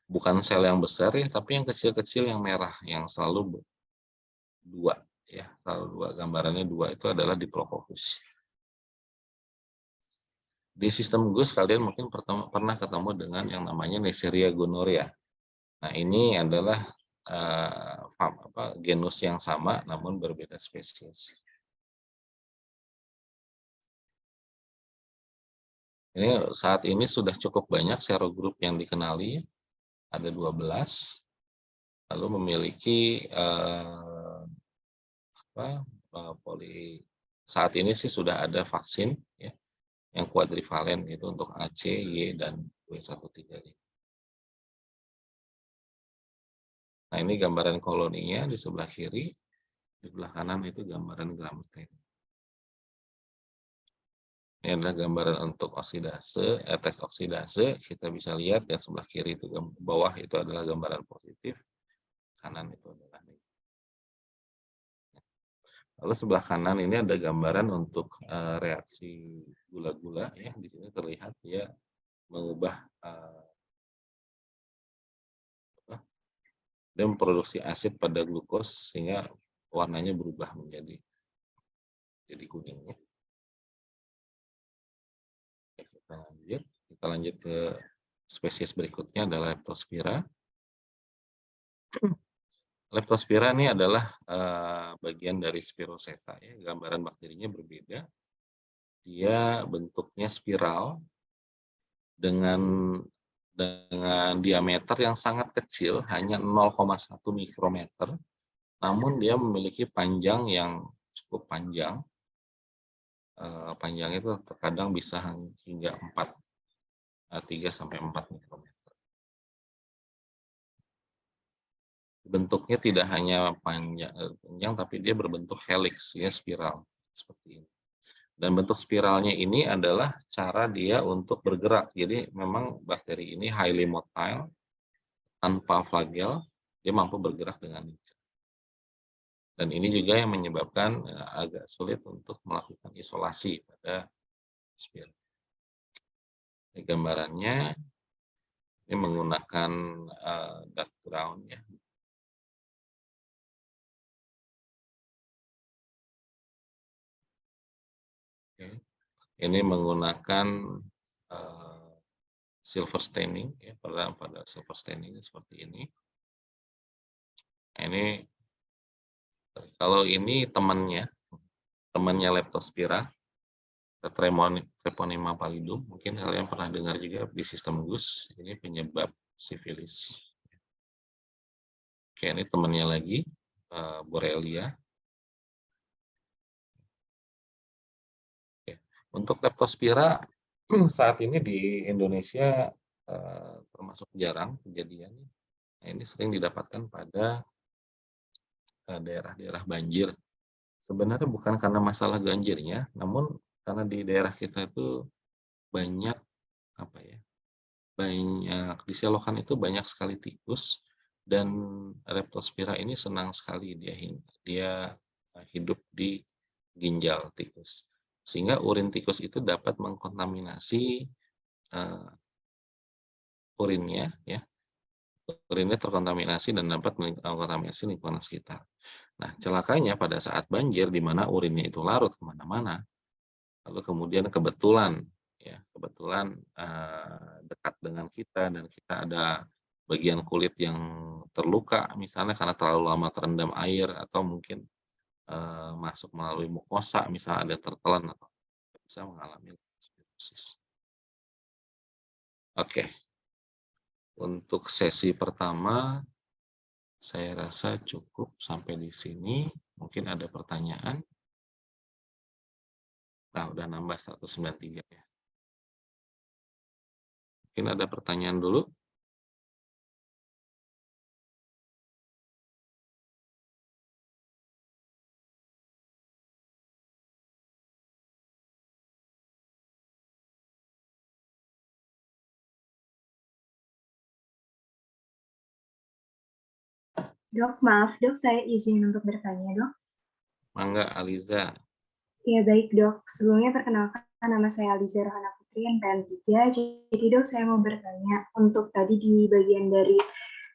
Bukan sel yang besar ya, tapi yang kecil-kecil yang merah, yang selalu dua ya, selalu dua, gambarannya dua itu adalah Diplococcus. Di sistem GUS kalian mungkin pernah ketemu dengan yang namanya Neisseria gonorrhea. Nah ini adalah genus yang sama namun berbeda spesies. Ini saat ini sudah cukup banyak serogrup yang dikenali, ada 12, lalu memiliki saat ini sih sudah ada vaksin ya, yang kuadrivalen itu untuk AC, Y, dan W135. Nah ini gambaran koloninya di sebelah kiri, di sebelah kanan itu gambaran gram stain. Ini adalah gambaran untuk oksidase, teks oksidase. Kita bisa lihat yang sebelah kiri itu bawah itu adalah gambaran positif, kanan itu adalah negatif. Lalu sebelah kanan ini ada gambaran untuk reaksi gula-gula ya. Di sini terlihat dia mengubah dia memproduksi asid pada glukos sehingga warnanya berubah menjadi kuningnya. Kita lanjut ke spesies berikutnya adalah Leptospira. Leptospira ini adalah bagian dari Spiroseta ya. Gambaran bakterinya berbeda. Dia bentuknya spiral dengan diameter yang sangat kecil, hanya 0,1 mikrometer. Namun dia memiliki panjang yang cukup panjang. Panjangnya itu terkadang bisa hingga 3 sampai 4 mikrometer. Bentuknya tidak hanya panjang tapi dia berbentuk helix ya, spiral seperti ini. Dan bentuk spiralnya ini adalah cara dia untuk bergerak. Jadi memang bakteri ini highly motile, tanpa flagel, dia mampu bergerak dengan lincah. Dan ini juga yang menyebabkan agak sulit untuk melakukan isolasi pada spiral. Ini gambarannya, ini menggunakan dark ground ya. Oke. Ini menggunakan silver staining ya, pada silver staining seperti ini. Nah, ini kalau ini temannya Leptospira, Treponema pallidum, mungkin kalian pernah dengar juga di sistem GUS, ini penyebab sifilis. Oke, ini temannya lagi, Borrelia. Oke. Untuk Leptospira saat ini di Indonesia termasuk jarang kejadian. Nah, ini sering didapatkan pada daerah-daerah banjir. Sebenarnya bukan karena masalah banjirnya, namun karena di daerah kita itu banyak apa ya? Banyak di selokan itu banyak sekali tikus, dan Leptospira ini senang sekali dia hidup di ginjal tikus. Sehingga urin tikus itu dapat mengkontaminasi urinnya ya. Urinnya terkontaminasi dan dapat mengkontaminasi lingkungan sekitar. Nah, celakanya pada saat banjir di mana urinnya itu larut kemana-mana, lalu kemudian kebetulan dekat dengan kita dan kita ada bagian kulit yang terluka misalnya karena terlalu lama terendam air atau mungkin masuk melalui mukosa misalnya ada tertelan atau bisa mengalami leptospirosis. Oke, untuk sesi pertama saya rasa cukup sampai di sini. Mungkin ada pertanyaan. Nah, udah nambah 193 ya. Mungkin ada pertanyaan dulu. Dok, maaf dok, saya izin untuk bertanya dok. Mangga Aliza. Ya baik dok, sebelumnya perkenalkan nama saya Aliza Rohana Putri, NPM 3. Jadi dok, saya mau bertanya, untuk tadi di bagian dari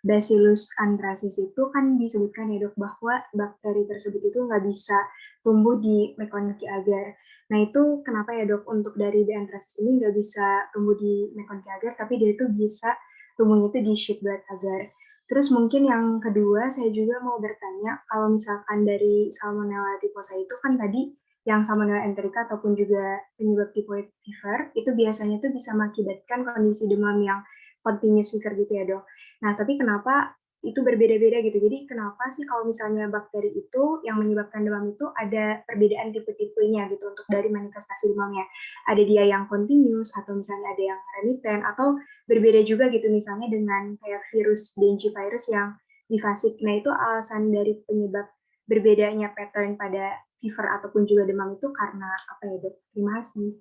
Bacillus anthracis itu kan disebutkan ya dok, bahwa bakteri tersebut itu nggak bisa tumbuh di McConkie agar. Nah itu kenapa ya dok, untuk dari B. anthracis ini nggak bisa tumbuh di McConkie agar, tapi dia itu bisa tumbuhnya itu di sheepblood agar. Terus mungkin yang kedua, saya juga mau bertanya, kalau misalkan dari Salmonella typhosa itu kan tadi yang Salmonella enterica ataupun juga penyebab typhoid fever, itu biasanya tuh bisa mengakibatkan kondisi demam yang continuous fever gitu ya dok. Nah, tapi kenapa itu berbeda-beda gitu? Jadi kenapa sih kalau misalnya bakteri itu yang menyebabkan demam itu ada perbedaan tipe-tipenya gitu untuk dari manifestasi demamnya? Ada dia yang continuous atau misalnya ada yang remittent atau berbeda juga gitu misalnya dengan kayak virus Dengue virus yang bifasik. Nah, itu alasan dari penyebab berbedanya pattern pada fever ataupun juga demam itu karena apa ya dok? Terima kasih.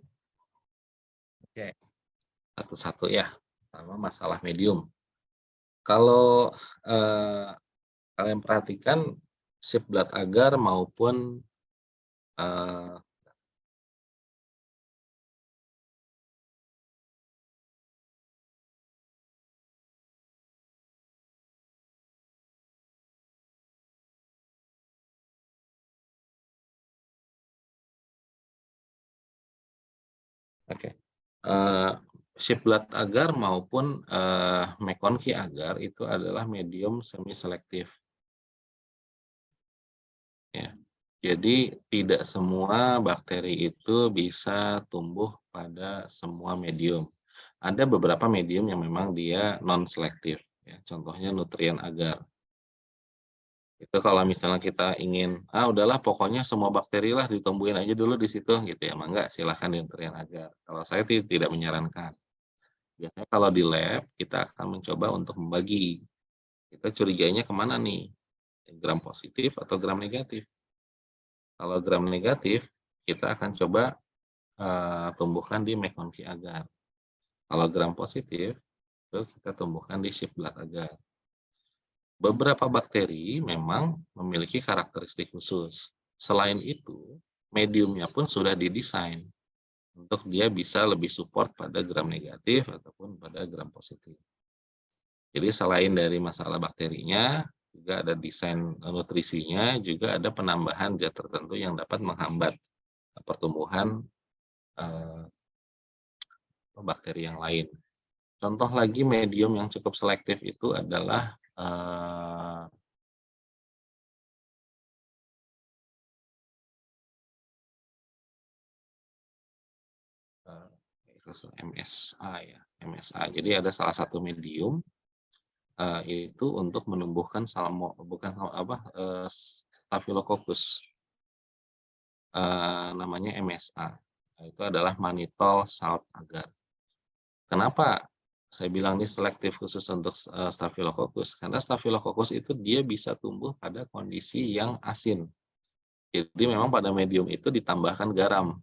Oke, satu-satu ya. Pertama masalah medium. Kalau kalian perhatikan sheepblood agar maupun sheepblood agar maupun McConkie agar itu adalah medium semi selektif. Ya. Jadi tidak semua bakteri itu bisa tumbuh pada semua medium. Ada beberapa medium yang memang dia non selektif. Ya. Contohnya nutrien agar. Itu kalau misalnya kita ingin, udahlah pokoknya semua bakteri lah ditumbuhin aja dulu di situ gitu ya, enggak, silahkan di nutrien agar. Kalau saya tidak menyarankan. Biasanya kalau di lab kita akan mencoba untuk membagi. Kita curigainya kemana nih? Gram positif atau gram negatif? Kalau gram negatif, kita akan coba tumbuhkan di McConkie agar. Kalau gram positif, itu kita tumbuhkan di sheepblood agar. Beberapa bakteri memang memiliki karakteristik khusus. Selain itu, mediumnya pun sudah didesain. untuk dia bisa lebih support pada gram negatif ataupun pada gram positif. Jadi selain dari masalah bakterinya, juga ada desain nutrisinya, juga ada penambahan zat tertentu yang dapat menghambat pertumbuhan bakteri yang lain. Contoh lagi medium yang cukup selektif itu adalah MSA ya, MSA. Jadi ada salah satu medium itu untuk menumbuhkan Staphylococcus, namanya MSA. Itu adalah mannitol salt agar. Kenapa saya bilang ini selektif khusus untuk Staphylococcus? Karena Staphylococcus itu dia bisa tumbuh pada kondisi yang asin. Jadi memang pada medium itu ditambahkan garam.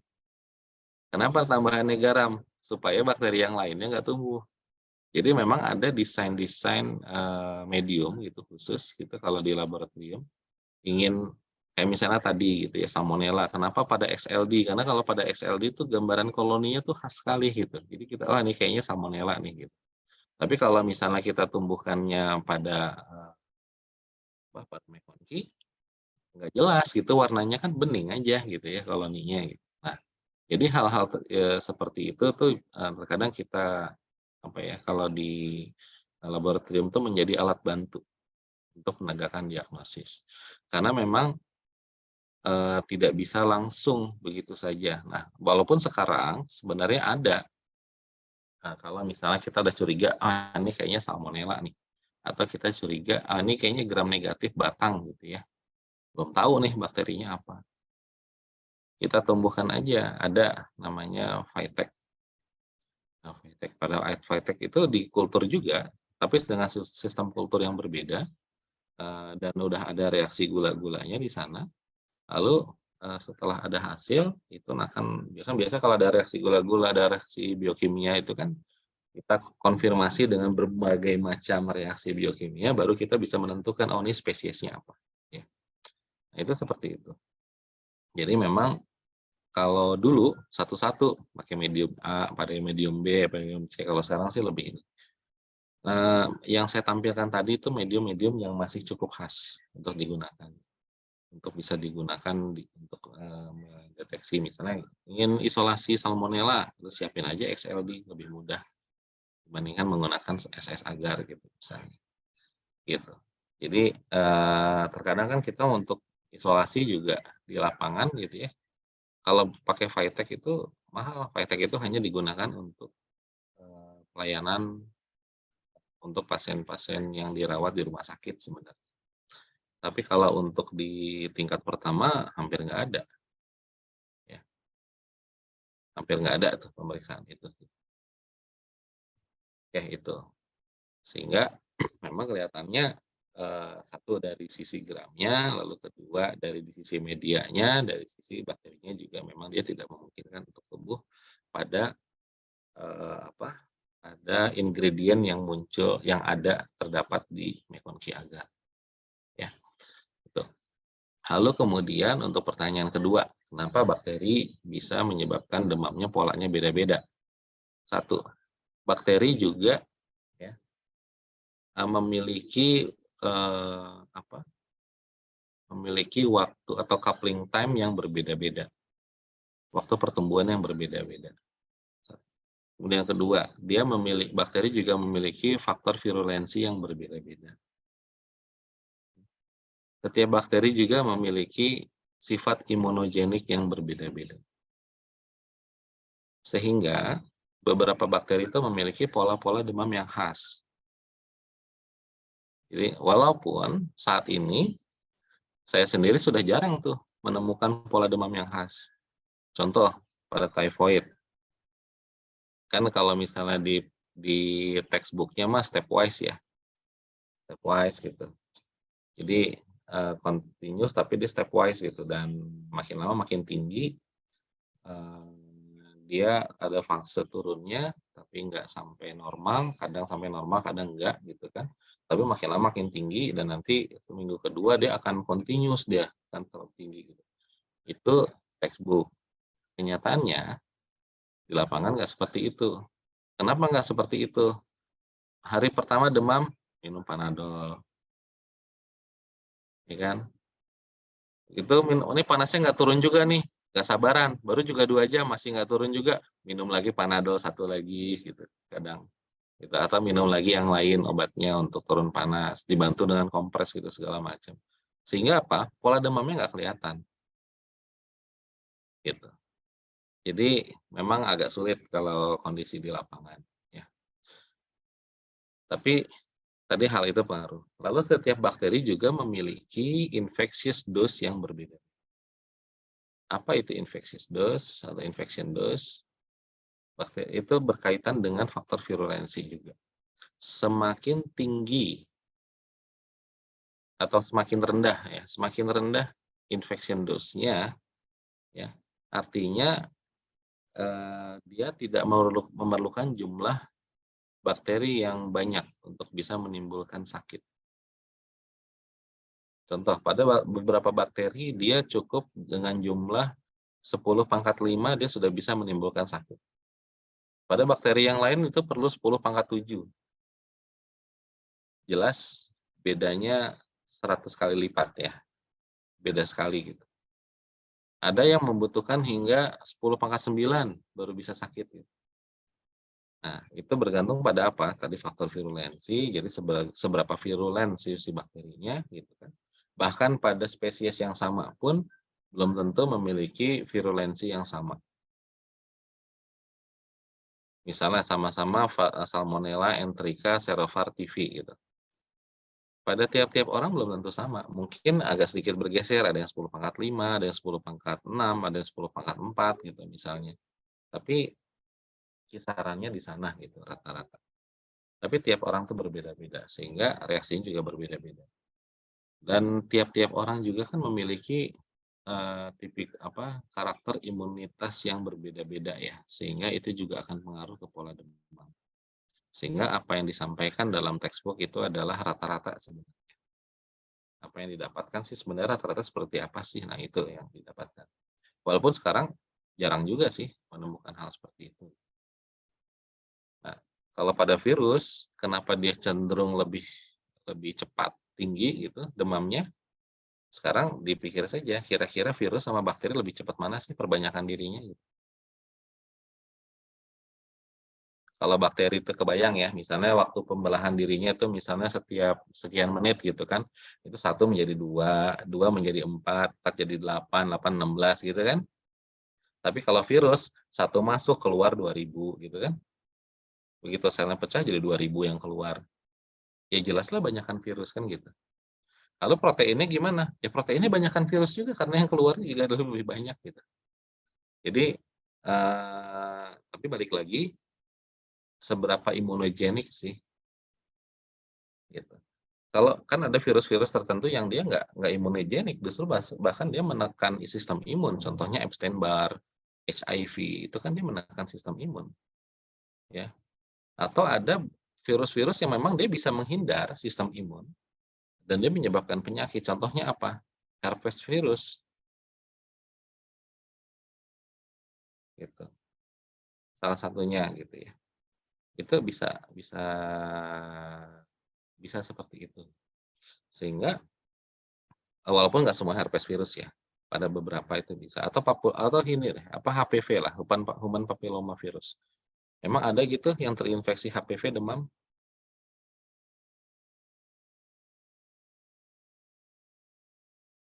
Kenapa tambahannya garam? Supaya bakteri yang lainnya nggak tumbuh. Jadi memang ada desain-desain medium gitu khusus gitu kalau di laboratorium ingin kayak misalnya tadi gitu ya salmonella. Kenapa pada XLD? Karena kalau pada XLD itu gambaran koloninya tuh khas sekali gitu. Jadi kita ini kayaknya salmonella nih gitu. Tapi kalau misalnya kita tumbuhkannya pada pada McConkey nggak jelas gitu warnanya kan bening aja gitu ya koloninya gitu. Nah, jadi hal-hal seperti itu tuh terkadang kita apa ya kalau di laboratorium itu menjadi alat bantu untuk menegakkan diagnosis. Karena memang tidak bisa langsung begitu saja. Nah, walaupun sekarang sebenarnya ada kalau misalnya kita udah curiga, ini kayaknya salmonella nih, atau kita curiga, ini kayaknya gram negatif batang gitu ya, belum tahu nih bakterinya apa. Kita tumbuhkan aja, ada namanya Vitek. Nah, Vitek, pada Vitek itu di kultur juga, tapi dengan sistem kultur yang berbeda, dan udah ada reaksi gula-gulanya di sana. Lalu setelah ada hasil itu akan biasa kalau ada reaksi gula-gula, ada reaksi biokimia itu kan kita konfirmasi dengan berbagai macam reaksi biokimia, baru kita bisa menentukan ini spesiesnya apa. Ya. Nah, itu seperti itu. Jadi memang kalau dulu satu-satu pakai medium A, pakai medium B, pakai medium C. Kalau sekarang sih lebih ini. Yang saya tampilkan tadi itu medium-medium yang masih cukup khas untuk digunakan. Untuk bisa digunakan untuk mendeteksi misalnya ingin isolasi salmonella, terus siapin aja XLD lebih mudah dibandingkan menggunakan SS agar gitu misalnya. Gitu. Jadi terkadang kan kita untuk isolasi juga di lapangan gitu ya. Kalau pakai Vitek itu mahal. Vitek itu hanya digunakan untuk pelayanan untuk pasien-pasien yang dirawat di rumah sakit sebenarnya. Tapi kalau untuk di tingkat pertama hampir nggak ada. Ya, hampir nggak ada tuh pemeriksaan itu. Ya itu. Sehingga memang kelihatannya satu dari sisi gramnya, lalu kedua dari sisi medianya, dari sisi bakterinya juga memang dia tidak memungkinkan untuk tumbuh pada ada ingredient yang muncul yang ada terdapat di McConkey agar. Ya, itu. Lalu kemudian untuk pertanyaan kedua, kenapa bakteri bisa menyebabkan demamnya polanya beda-beda? Satu, bakteri juga ya, memiliki memiliki waktu atau coupling time yang berbeda-beda. Waktu pertumbuhan yang berbeda-beda. Kemudian yang kedua, bakteri juga memiliki faktor virulensi yang berbeda-beda. Setiap bakteri juga memiliki sifat imunogenik yang berbeda-beda. Sehingga beberapa bakteri itu memiliki pola-pola demam yang khas. Jadi walaupun saat ini saya sendiri sudah jarang tuh menemukan pola demam yang khas. Contoh pada typhoid. Kan kalau misalnya di textbooknya mah stepwise ya. Stepwise gitu. Jadi continuous tapi di stepwise gitu dan makin lama makin tinggi dia ada fase turunnya tapi nggak sampai normal, kadang sampai normal, kadang enggak gitu kan. Tapi makin lama makin tinggi dan nanti minggu kedua dia akan continuous dia akan terlalu tinggi gitu. Itu textbook. Kenyataannya Di lapangan nggak seperti itu. Kenapa nggak seperti itu? Hari pertama demam, minum Panadol, ya kan? Itu ini panasnya nggak turun juga nih, nggak sabaran, baru juga 2 jam masih nggak turun juga, minum lagi Panadol 1 lagi gitu, kadang. Gitu, atau minum lagi yang lain obatnya untuk turun panas, dibantu dengan kompres gitu segala macam. Sehingga apa, pola demamnya nggak kelihatan, gitu. Jadi memang agak sulit kalau kondisi di lapangan, ya. Tapi tadi hal itu pengaruh. Lalu setiap bakteri juga memiliki infectious dose yang berbeda. Apa itu infectious dose atau infection dose? Bakteri itu berkaitan dengan faktor virulensi juga. Semakin tinggi atau semakin rendah ya, semakin rendah infection dose-nya ya, artinya dia tidak memerlukan jumlah bakteri yang banyak untuk bisa menimbulkan sakit. Contoh, pada beberapa bakteri dia cukup dengan jumlah 10 pangkat 5 dia sudah bisa menimbulkan sakit. Pada bakteri yang lain itu perlu 10 pangkat 7. Jelas bedanya 100 kali lipat ya, beda sekali gitu. Ada yang membutuhkan hingga 10 pangkat 9 baru bisa sakit gitu. Nah, itu bergantung pada apa? Tadi faktor virulensi, jadi seberapa virulen si bakterinya gitu kan. Bahkan pada spesies yang sama pun belum tentu memiliki virulensi yang sama. Misalnya sama-sama Salmonella enterica serovar TV gitu. Pada tiap-tiap orang belum tentu sama, mungkin agak sedikit bergeser, ada yang 10 pangkat 5, ada yang 10 pangkat 6, ada yang 10 pangkat 4 gitu misalnya. Tapi kisarannya di sana gitu rata-rata. Tapi tiap orang tuh berbeda-beda, sehingga reaksinya juga berbeda-beda. Dan tiap-tiap orang juga kan memiliki, karakter imunitas yang berbeda-beda ya, sehingga itu juga akan pengaruh ke pola demam. Sehingga apa yang disampaikan dalam textbook itu adalah rata-rata sebenarnya. Apa yang didapatkan sih sebenarnya rata-rata seperti apa sih? Nah, itu yang didapatkan. Walaupun sekarang jarang juga sih menemukan hal seperti itu. Nah, kalau pada virus, kenapa dia cenderung lebih lebih cepat tinggi gitu demamnya? Sekarang dipikir saja, kira-kira virus sama bakteri lebih cepat mana sih perbanyakan dirinya gitu. Kalau bakteri itu kebayang ya, misalnya waktu pembelahan dirinya itu misalnya setiap sekian menit gitu kan, itu 1 menjadi 2, 2 menjadi 4, 4 jadi 8, 8, 16 gitu kan. Tapi kalau virus, 1 masuk keluar 2000 gitu kan. Begitu selnya pecah jadi 2000 yang keluar. Ya jelaslah banyakan virus kan gitu. Lalu proteinnya gimana? Ya proteinnya banyakan virus juga karena yang keluar juga lebih banyak gitu. Jadi, tapi balik lagi, seberapa imunogenik sih, gitu. Kalau kan ada virus-virus tertentu yang dia nggak imunogenik, justru bahkan dia menekan sistem imun, contohnya Epstein-Barr, HIV, itu kan dia menekan sistem imun, ya. Atau ada virus-virus yang memang dia bisa menghindar sistem imun, dan dia menyebabkan penyakit, contohnya apa? Herpes virus, gitu, salah satunya gitu ya. Itu bisa bisa bisa seperti itu. Sehingga walaupun nggak semua herpes virus ya, pada beberapa itu bisa atau gini deh, apa HPV lah, human papilloma virus. Emang ada gitu yang terinfeksi HPV demam?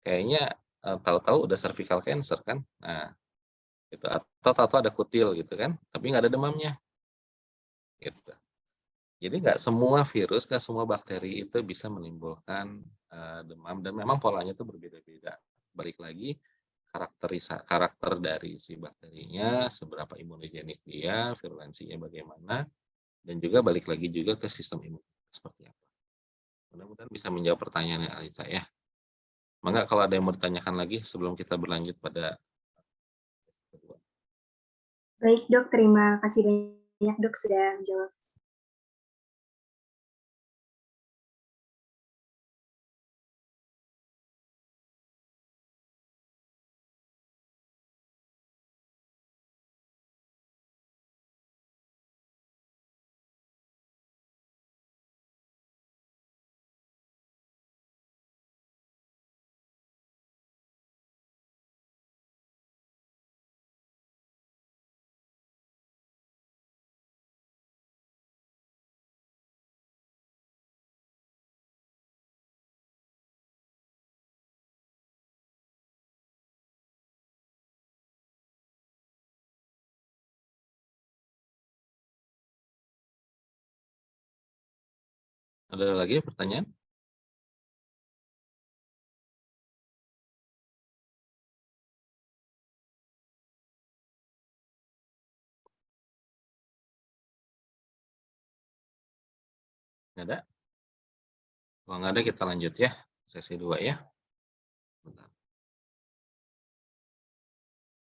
Kayaknya, tahu-tahu udah cervical cancer kan. Nah, itu atau tahu-tahu ada kutil gitu kan, tapi nggak ada demamnya, gitu. Jadi nggak semua virus, nggak semua bakteri itu bisa menimbulkan, demam dan memang polanya itu berbeda-beda. Balik lagi karakter dari si bakterinya, seberapa imunogenik dia, virulensinya bagaimana, dan juga balik lagi juga ke sistem imun seperti apa. Mudah-mudahan bisa menjawab pertanyaannya Alisa ya. Mangga kalau ada yang mau ditanyakan lagi sebelum kita berlanjut pada kedua. Baik dok, terima kasih banyak dok sudah menjawab. Ada lagi pertanyaan? Nggak ada? Kalau nggak ada kita lanjut ya, sesi 2 ya. Bentar.